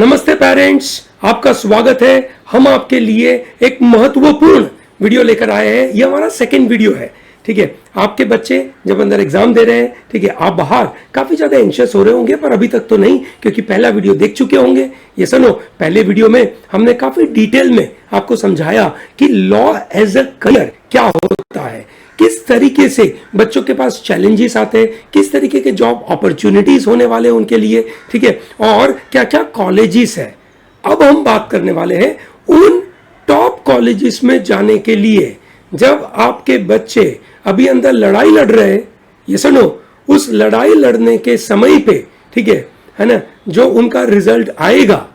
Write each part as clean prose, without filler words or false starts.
नमस्ते पेरेंट्स, आपका स्वागत है। हम आपके लिए एक महत्वपूर्ण वीडियो लेकर आए हैं। ये हमारा सेकंड वीडियो है। ठीक है, आपके बच्चे जब अंदर एग्जाम दे रहे हैं, ठीक है, आप बाहर काफी ज्यादा एंशियस हो रहे होंगे, पर अभी तक तो नहीं, क्योंकि पहला वीडियो देख चुके होंगे। ये सुनो, पहले वीडियो में हमने काफी डिटेल में आपको समझाया कि लॉ एज अ करियर क्या होता है, किस तरीके से बच्चों के पास चैलेंजेस आते हैं, किस तरीके के जॉब अपॉर्चुनिटीज होने वाले हैं उनके लिए, ठीक है, और क्या क्या कॉलेजेस है। अब हम बात करने वाले हैं उन टॉप कॉलेजेस में जाने के लिए जब आपके बच्चे अभी अंदर लड़ाई लड़ रहे हैं। ये सुनो, उस लड़ाई लड़ने के समय पे, ठीक है ना, जो उनका रिजल्ट आएगा,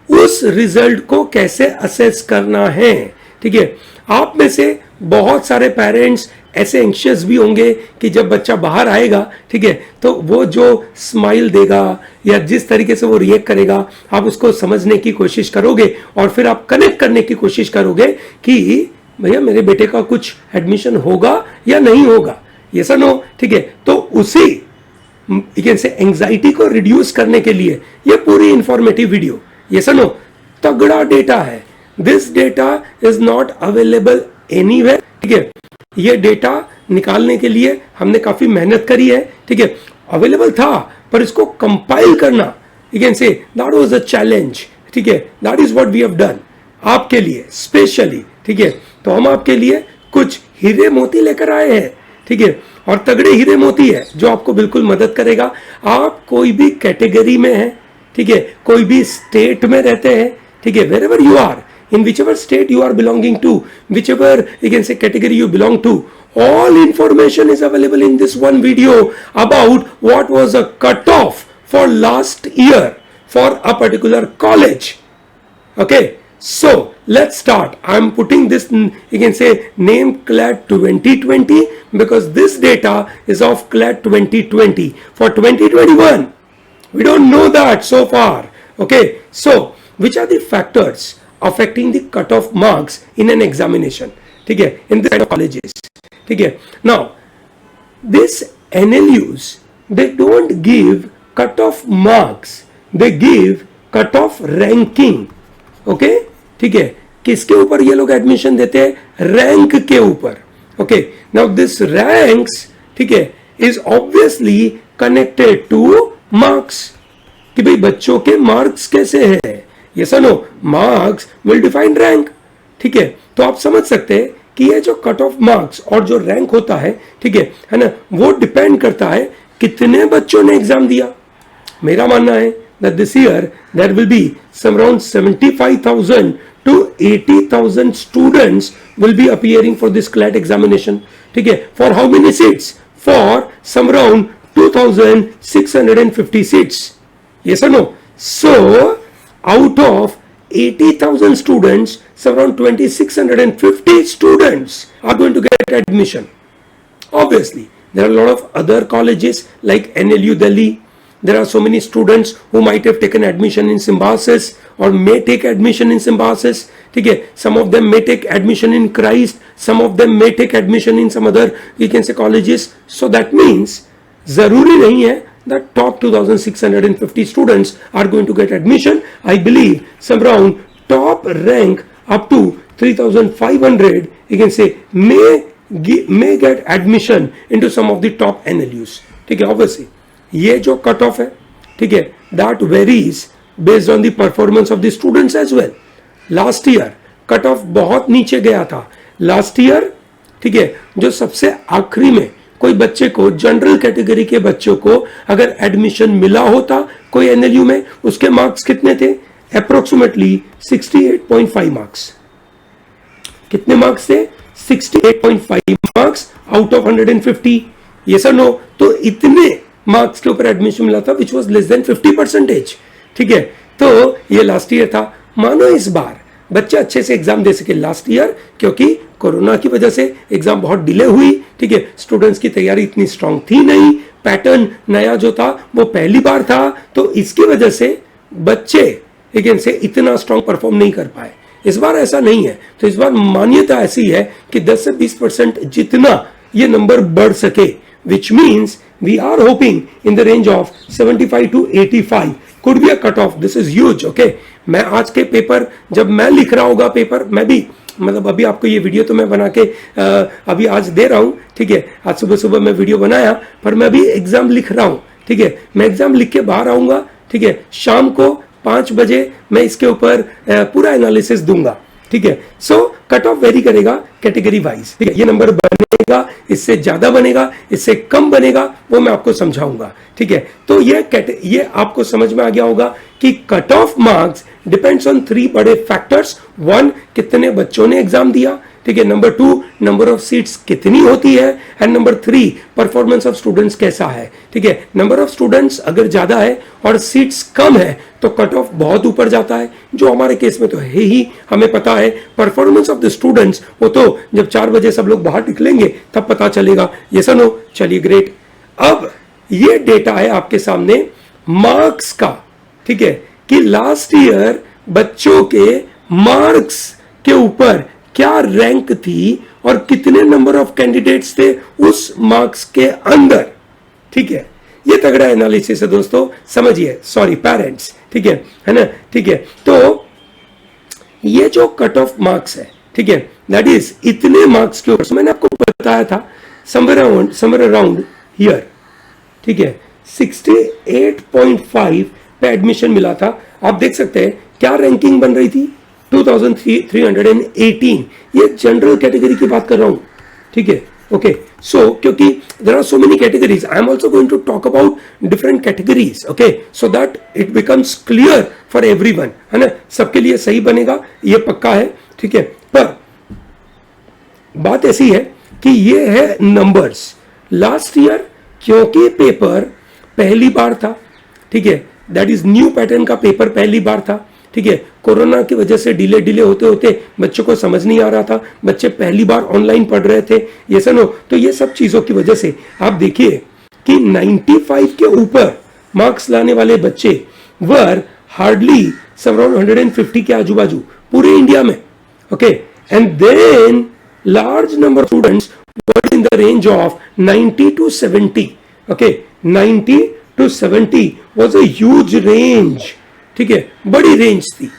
उस रिजल्ट को कैसे असेस करना है। ठीक है, आप में से बहुत सारे पेरेंट्स ऐसे एंशियस भी होंगे कि जब बच्चा बाहर आएगा, ठीक है, तो वो जो स्माइल देगा या जिस तरीके से वो रिएक्ट करेगा, आप उसको समझने की कोशिश करोगे और फिर आप कनेक्ट करने की कोशिश करोगे कि भैया मेरे बेटे का कुछ एडमिशन होगा या नहीं होगा। ये सुनो, ठीक है, तो उसी से एंजाइटी को रिड्यूस करने के लिए ये पूरी इंफॉर्मेटिव वीडियो, ये सुनो, तगड़ा डेटा है। This data is not available anywhere. ठीक है, ये डेटा निकालने के लिए हमने काफी मेहनत करी है। ठीक है, अवेलेबल था, पर इसको कंपाइल करना, you can say that was a challenge. ठीक है, that is what we have done आपके लिए स्पेशली। ठीक है, तो हम आपके लिए कुछ हीरे मोती लेकर आए हैं। ठीक है, और तगड़े हीरे मोती है जो आपको बिल्कुल मदद करेगा। आप कोई भी कैटेगरी में है, ठीक है, कोई भी स्टेट में रहते हैं, ठीक है, wherever you are, in whichever state you are belonging to, whichever you can say category you belong to, all information is available in this one video about what was a cutoff for last year for a particular college. Okay, so let's start. I'm putting this, you can say, name CLAT 2020 because this data is of CLAT 2020. For 2021 we don't know that so far. Okay, so which are the factors affecting the cutoff marks in an examination? ठीक है, in this kind of colleges. ठीक है, now this NLUs, they don't give cutoff marks, they give cutoff ranking. okay, ठीक है, किसके ऊपर ये लोग एडमिशन देते हैं? रैंक के ऊपर. okay, now this ranks, ठीक है, is obviously connected to marks, कि भाई बच्चों के मार्क्स कैसे हैं। ये सुनो, मार्क्स विल डिफाइन रैंक। ठीक है, तो आप समझ सकते हैं कि ये जो कट ऑफ मार्क्स और जो रैंक होता है, ठीक है ना, वो डिपेंड करता है कितने बच्चों ने एग्जाम दिया। मेरा मानना है that this year there will be some around 75,000 to 80,000 students will be appearing for this CLAT examination. ठीक है, for how many seats? For some around 2,650 seats. Yes or no? So out of 80,000 students, around 2,650 students are going to get admission. Obviously, there are a lot of other colleges like NLU Delhi. There are so many students who might have taken admission in Symbiosis or may take admission in Symbiosis. ठीक है, some of them may take admission in Christ. Some of them may take admission in some other, you can say, colleges. So that means जरूरी नहीं है that top 2,650 students are going to get admission. I believe some around top rank up to 3,500, you can say, may get admission into some of the top NLUs. ठीक है, obviously ये जो cut off है, ठीक है, that varies based on the performance of the students as well. Last year cut off बहुत नीचे गया था. Last year, ठीक है, जो सबसे आखिरी में कोई बच्चे को, जनरल कैटेगरी के बच्चों को अगर एडमिशन मिला होता कोई एनएलयू में, उसके मार्क्स कितने थे? Approximately 68.5 marks. कितने मार्क्स थे? 68.5 मार्क्स आउट ऑफ 150. ये सर नो, तो इतने मार्क्स के ऊपर एडमिशन मिला था विच वॉज लेस देन 50%. ठीक है, तो ये लास्ट ईयर था. मानो इस बार बच्चे अच्छे से एग्जाम दे सके लास्ट ईयर, क्योंकि कोरोना की वजह से एग्जाम बहुत डिले हुई. ठीक है, स्टूडेंट्स की तैयारी इतनी स्ट्रांग थी नहीं, पैटर्न नया जो था वो पहली बार था, तो इसकी वजह से बच्चे लेकिन से इतना स्ट्रांग परफॉर्म नहीं कर पाए. इस बार ऐसा नहीं है, तो इस बार मान्यता ऐसी है कि 10 से 20% जितना ये नंबर बढ़ सके, which means we are hoping in the range of 75 to 85 could be a cut off, this is huge. Okay, मैं आज के पेपर जब मैं लिख रहा होगा पेपर, मैं भी मतलब अभी आपको ये वीडियो तो मैं बना के अभी आज दे रहा हूँ, ठीक है, आज सुबह सुबह मैं वीडियो बनाया, पर मैं अभी एग्जाम लिख रहा हूँ, ठीक है, मैं एग्जाम लिख के बाहर आऊंगा, ठीक है, शाम को 5 बजे मैं इसके ऊपर पूरा एनालिसिस दूंगा, ठीक है। सो कट ऑफ वेरी करेगा कैटेगरी वाइज, ठीक है, ये नंबर बनेगा, इससे ज्यादा बनेगा, इससे कम बनेगा, वो मैं आपको समझाऊंगा, ठीक है। तो ये आपको समझ में आ गया होगा कि cut off marks depends on 3 बड़े फैक्टर्स। 1, कितने बच्चों ने एग्जाम दिया, ठीक है, नंबर 2, नंबर ऑफ सीट्स कितनी होती है, and number 3, performance of students कैसा है, ठीक है। नंबर ऑफ स्टूडेंट्स अगर ज्यादा है और सीट्स कम है तो कट ऑफ बहुत ऊपर जाता है, जो हमारे केस में तो है ही, हमें पता है। परफॉर्मेंस ऑफ द स्टूडेंट्स वो तो जब 4 बजे सब लोग बाहर निकलेंगे तब पता चलेगा, ये सुनो, चलिए ग्रेट। अब ये डेटा है आपके सामने मार्क्स का, ठीक है, कि लास्ट ईयर बच्चों के मार्क्स के ऊपर क्या रैंक थी और कितने नंबर ऑफ कैंडिडेट्स थे उस मार्क्स के अंदर, ठीक है। ये तगड़ा एनालिसिस है दोस्तों, समझिए, सॉरी पेरेंट्स, ठीक है ना, ठीक है। तो ये जो कट ऑफ मार्क्स है, ठीक है, दैट इज इतने मार्क्स के ऊपर मैंने आपको बताया था समवेयर अराउंड हियर, ठीक है, 68.5 पे एडमिशन मिला था। आप देख सकते हैं क्या रैंकिंग बन रही थी, 2318। ये जनरल कैटेगरी की बात कर रहा हूं, ठीक है। ओके, सो क्योंकि there are so many categories, I am also going to talk about different categories, okay, so that it becomes clear for everyone, है ना, सबके लिए सही बनेगा, ये पक्का है, ठीक है। पर बात ऐसी है कि ये है नंबर्स लास्ट ईयर, क्योंकि पेपर पहली बार था, ठीक है, दैट इज न्यू पैटर्न का पेपर पहली बार था, ठीक है, कोरोना की वजह से डिले होते होते बच्चों को समझ नहीं आ रहा था, बच्चे पहली बार ऑनलाइन पढ़ रहे थे, ये सुनो, तो ये सब चीजों की वजह से आप देखिए कि 95 के ऊपर मार्क्स लाने वाले बच्चे वर हार्डली अराउंड 150 के आजू बाजू पूरे इंडिया में, okay, and then large number of students were in the range of 90 to 70, okay, 90 to 70 was a huge range, ठीक है, बड़ी रेंज थी,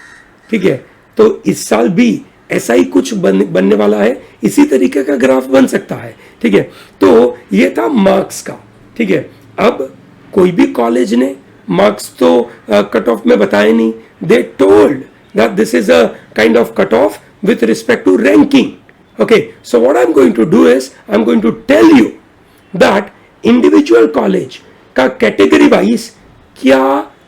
ठीक है। तो इस साल भी ऐसा ही कुछ बनने वाला है, इसी तरीके का ग्राफ बन सकता है, ठीक है। तो ये था मार्क्स का, ठीक है। अब कोई भी कॉलेज ने मार्क्स तो कट ऑफ में बताए नहीं, they told that this is a kind of cut off with respect to ranking, okay. So what I am going to do is I am going to tell you that individual college का category wise क्या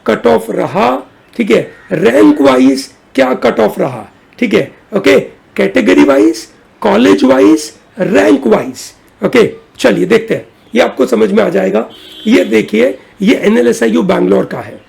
cut off रहा, ठीक है, rank wise क्या cut off रहा, ठीक है, okay, category wise, college wise, rank wise, okay. चलिए देखते हैं, ये आपको समझ में आ जाएगा। ये देखिए, ये एनएलएसआईयू बैंगलोर का है।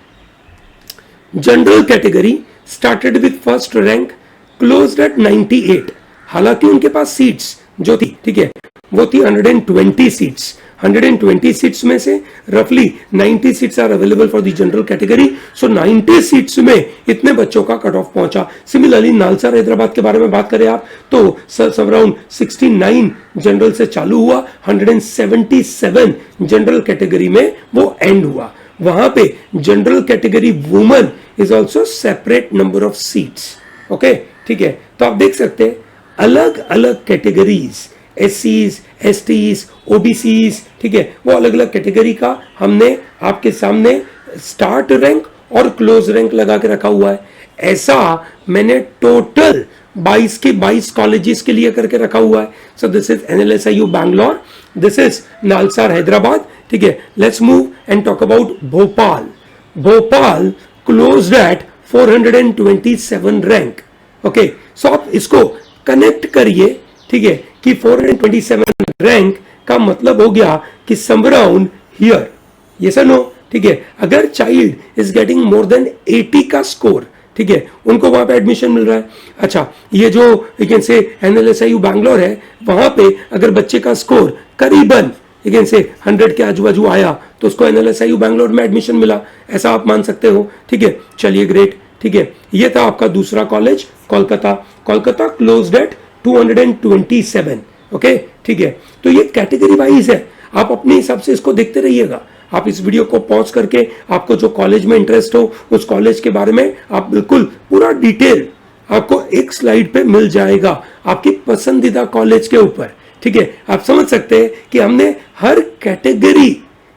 General category started with first rank, closed eight 98। हालांकि उनके पास सीट्स जो थी, ठीक है, वो थी 120 सीट्स। 120 सीट्स में से रफली 90 seats are available for the general category, so 90 seats में इतने बच्चों का कट ऑफ पहुंचा। सिमिलरली नालसार हैदराबाद के बारे में बात करें आप तो अराउंड 69 जनरल से चालू हुआ, 177 जनरल कैटेगरी में वो एंड हुआ। वहां पे general category women is also separate number of seats, okay, ठीक है। तो आप देख सकते हैं अलग अलग कैटेगरीज, एससीज, एसटीज, ओबीसीज, ठीक है, वो अलग अलग कैटेगरी का हमने आपके सामने स्टार्ट रैंक और क्लोज रैंक लगा के रखा हुआ है। ऐसा मैंने टोटल 22 के 22 कॉलेजेस के लिए करके रखा हुआ है। So this is NLSIU Bangalore, this is NALSAR Hyderabad, ठीक है। Let's move and talk about Bhopal. Bhopal closed at 427 rank, okay. So आप इसको कनेक्ट करिए, ठीक है, कि 427 रैंक का मतलब हो गया कि समराउंड हियर, ये नो, ठीक है। अगर child is getting more than 80 का स्कोर, ठीक है, उनको वहां पे एडमिशन मिल रहा है। अच्छा, ये जो यू कैन से एनएलएसआईयू बैंगलोर है, वहां पे अगर बच्चे का स्कोर करीबन यू कैन से 100 के आजू बाजू आया तो उसको एनएलएसआईयू बैंगलोर में एडमिशन मिला, ऐसा आप मान सकते हो, ठीक है। चलिए ग्रेट, ठीक है। ये था आपका दूसरा college Kolkata. Kolkata closed eight 227, okay, ठीक है। तो ये कैटेगरी वाइज है, आप अपने हिसाब से इसको देखते रहिएगा। आप इस वीडियो को पॉज करके आपको जो कॉलेज में इंटरेस्ट हो उस कॉलेज के बारे में आप बिल्कुल पूरा डिटेल आपको एक स्लाइड पे मिल जाएगा आपकी पसंदीदा कॉलेज के ऊपर। ठीक है, आप समझ सकते हैं कि हमने हर कैटेगरी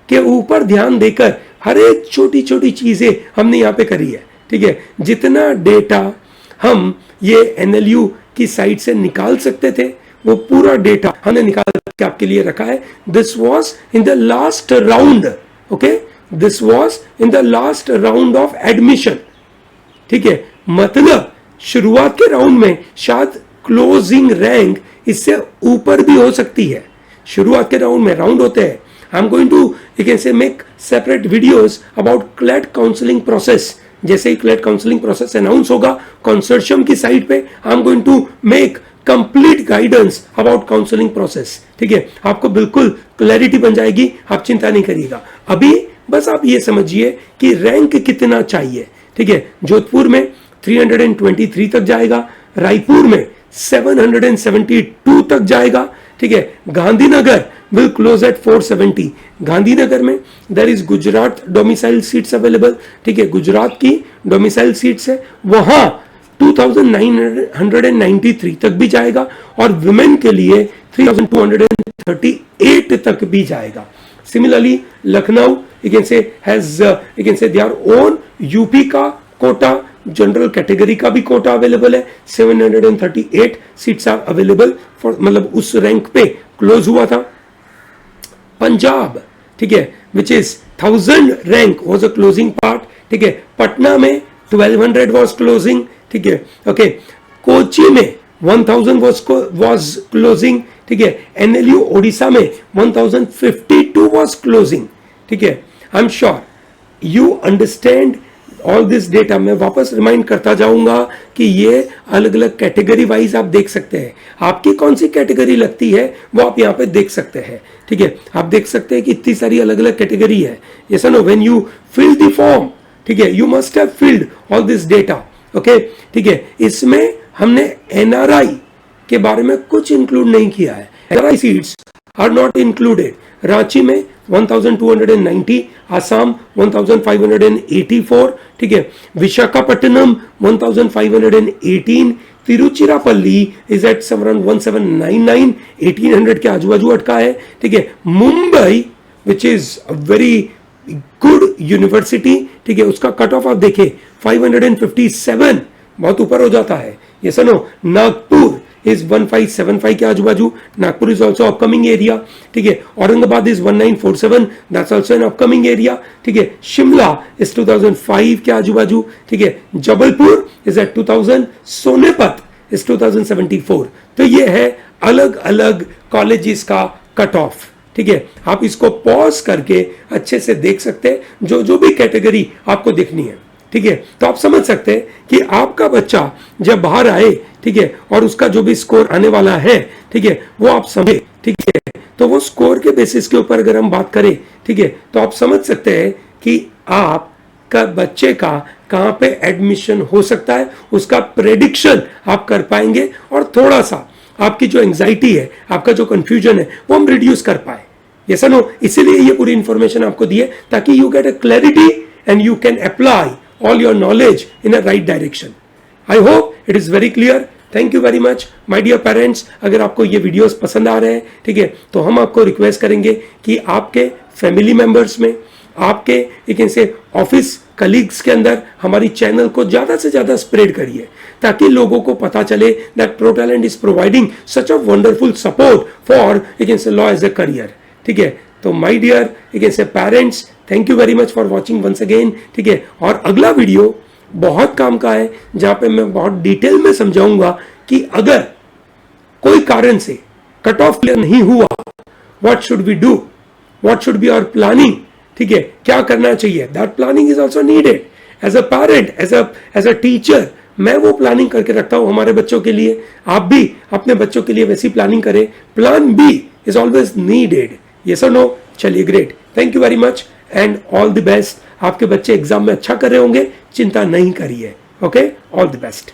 के ऊपर ध्यान देकर हर एक छोटी छोटी चीजें हमने यहाँ पे करी है। ठीक है, जितना डेटा हम ये NLU की साइट से निकाल सकते थे वो पूरा डेटा हमने निकाल के आपके लिए रखा है। This was in the last round, okay, this was in the last round of admission. ठीक है, मतलब शुरुआत के राउंड में शायद क्लोजिंग रैंक इससे ऊपर भी हो सकती है। शुरुआत के राउंड में राउंड होते हैं। I am going to you can say make separate videos about CLAT counselling process. जैसे ही क्लैट काउंसलिंग प्रोसेस अनाउंस होगा कंसोर्शियम की साइट पे, I am going to make complete guidance about counselling process. ठीक है, आपको बिल्कुल क्लैरिटी बन जाएगी, आप चिंता नहीं करिएगा। अभी बस आप ये समझिए कि रैंक कितना चाहिए। ठीक है, जोधपुर में 323 तक जाएगा, रायपुर में 772 तक जाएगा। ठीक है, Gandhinagar will close at 470। Gandhinagar में there is Gujarat domicile seats available. ठीक है, गुजरात की डोमिसाइल सीट्स है, वहां 2993 तक भी जाएगा और वुमेन के लिए 3238 तक भी जाएगा। Similarly Lucknow you can say their own UP का कोटा, जनरल कैटेगरी का भी कोटा अवेलेबल है। 738 सीट्स आर अवेलेबल फॉर, मतलब उस रैंक पे क्लोज हुआ था। पंजाब, ठीक है, which is 1000 rank was a closing part. ठीक है, पटना में 1200 वॉज क्लोजिंग। ठीक है, ओके, कोची में 1000 वॉज क्लोजिंग। ठीक है, NLU ओडिशा में 1052 वॉज क्लोजिंग। ठीक है, I am sure you understand all this data. मैं वापस रिमाइंड करता जाऊंगा कि ये अलग अलग कैटेगरी वाइज आप देख सकते हैं। आपकी कौन सी कैटेगरी लगती है वो आप यहाँ पे देख सकते हैं। ठीक है, आप देख सकते हैं कि इतनी सारी अलग अलग कैटेगरी है। Yes no, when you fill the form, ठीक है, you must have filled all this data. Okay, ठीक है, इसमें हमने NRI के बारे में कुछ इंक्लूड नहीं किया है। NRI seats are not included. Ranchi में 1290, आसाम 1584, ठीक है, विशाखापट्टनम 1518, तिरुचिरापल्ली इज एट 1799, 1800 के आजू बाजू अटका है। ठीक है, Mumbai which is a very good university, ठीक है, उसका कट ऑफ आप देखें 557, बहुत ऊपर हो जाता है। ये सुनो, नागपुर is 1575 के आजू बाजू, Nagpur is also upcoming area. ठीक है, Aurangabad is 1947, that's also an upcoming area. ठीक है, शिमला इज 2005 के आजू बाजू। ठीक है, Jabalpur is eight 2000, Sonepat is 2074। तो ये है अलग अलग कॉलेजेस का कट ऑफ। ठीक है, आप इसको पॉज करके अच्छे से देख सकते हैं जो भी कैटेगरी आपको देखनी है। ठीक है, तो आप समझ सकते हैं कि आपका बच्चा जब बाहर आए, ठीक है, और उसका जो भी स्कोर आने वाला है, ठीक है, वो आप समझे। ठीक है, तो वो स्कोर के बेसिस के ऊपर अगर हम बात करें, ठीक है, तो आप समझ सकते हैं कि आपका बच्चे का कहां पे एडमिशन हो सकता है, उसका प्रेडिक्शन आप कर पाएंगे और थोड़ा सा आपकी जो एंजाइटी है, आपका जो कंफ्यूजन है, वो हम रिड्यूस कर पाए। यस और नो, इसीलिए ये पूरी इंफॉर्मेशन आपको दी है ताकि you get a clarity and you can apply all your knowledge in a right direction. I hope it is very clear. Thank you very much, my dear parents. अगर आपको ये वीडियोस पसंद आ रहे हैं, ठीक है, तो हम आपको रिक्वेस्ट करेंगे कि आपके फैमिली मेंबर्स में, आपके एक से ऑफिस कलीग्स के अंदर हमारी चैनल को ज्यादा से ज्यादा स्प्रेड करिए ताकि लोगों को पता चले that pro talent is providing such a wonderful support for एक से लॉ एज अ करियर। ठीक है, तो माय डियर एक से parents, thank you very much for watching once again. ठीक है, और अगला वीडियो बहुत काम का है जहां पे मैं बहुत डिटेल में समझाऊंगा कि अगर कोई कारण से कट ऑफ क्लियर नहीं हुआ, what should we do, what should be our planning. ठीक है, क्या करना चाहिए, that planning is also needed. As a parent, as a teacher, मैं वो प्लानिंग करके रखता हूं हमारे बच्चों के लिए। आप भी अपने बच्चों के लिए वैसी प्लानिंग करें। Plan B is always needed. Yes और नो? चलिए, great, thank you very much and all the best. आपके बच्चे एग्जाम में अच्छा कर रहे होंगे, चिंता नहीं करिए। Okay, all the best.